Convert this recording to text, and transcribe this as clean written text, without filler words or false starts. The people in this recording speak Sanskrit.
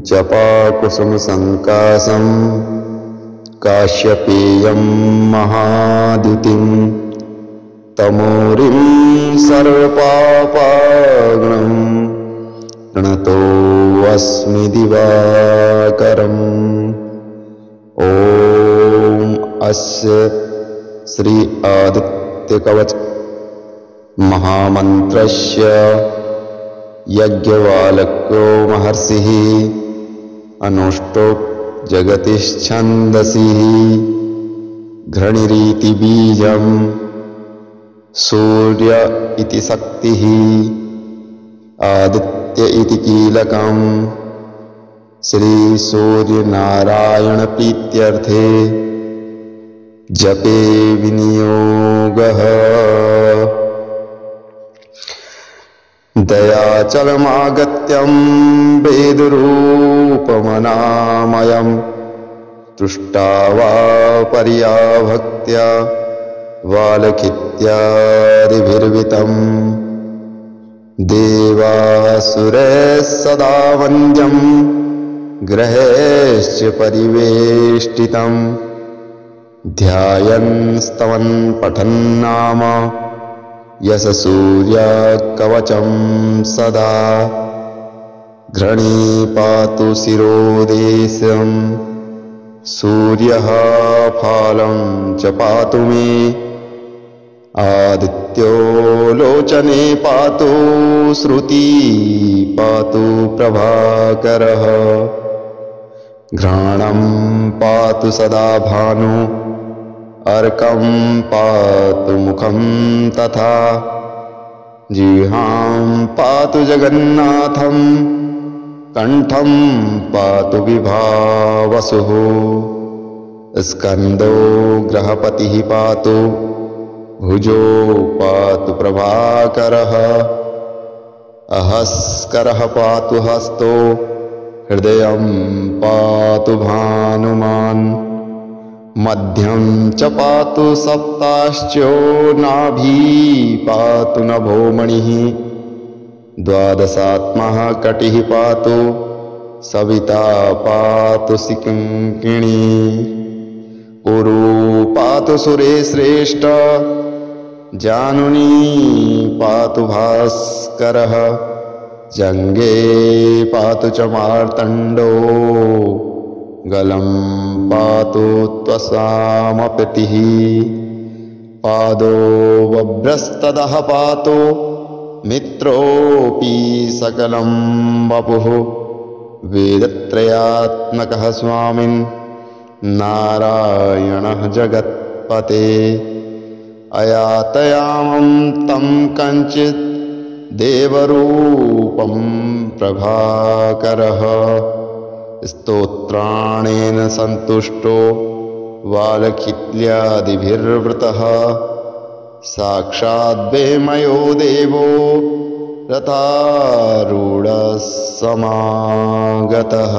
जपाकुसुमसङ्कासं काश्यपेयं महाद्युतिं तमोरिं सर्वपापाग्नं प्रणतोऽस्मि दिवाकरम्। ॐ अस्य श्री आदित्यकवच महामन्त्रस्य यज्ञवालको महर्षिः अनुष्टोप जगतिश्छन्दसि घृणिरीति बीजं सूर्य इति शक्तिः आदित्य इति कीलकं श्री सूर्यनारायणप्रीत्यर्थे जपे विनियोगः। दयाचलमागत्यं वेदरूपमनामयं तुष्टा वा पर्या भक्त्या वालखित्यादिभिर्वितं देवासुरैः सदा वन्द्यं ग्रहेश्च परिवेष्टितं ध्यायन् स्तवन् पठन्नाम यश सूर्यकवचं सदा घृणी पातु शिरोदेशं सूर्यः फालं च पातु मे आदित्यो लोचने पातु श्रुति पातु प्रभाकरः घ्राणं पातु सदा भानु अर्कं पातु मुखं तथा जिह्वां पातु जगन्नाथं कण्ठं पातु विभावसुः स्कन्दो ग्रहपतिः पातु भुजो पातु प्रभाकरः अहस्करः पातु हस्तो हृदयं पातु भानुमान् मध्यं च पातु सप्ताश्चो नाभि पातु नभोमणिः द्वादशात्मः कटिः पातु सविता पातु सिकिङ्किणी उरु पातु सुरे श्रेष्ठ जानुनी पातु भास्करः जङ्गे पातु च मार्तण्डो गलं पातु त्वसामपतिः पादो वभ्रस्तदः पातु मित्रोऽपि सकलं वपुः वेदत्रयात्मकः स्वामिन् नारायणः जगत्पते अयातयामं तं कञ्चित् देवरूपं प्रभाकरः स्तोत्राणेन सन्तुष्टो वालखिल्यादिभिर्वृतः साक्षाद्वेमयो देवो रथारूढः समागतः।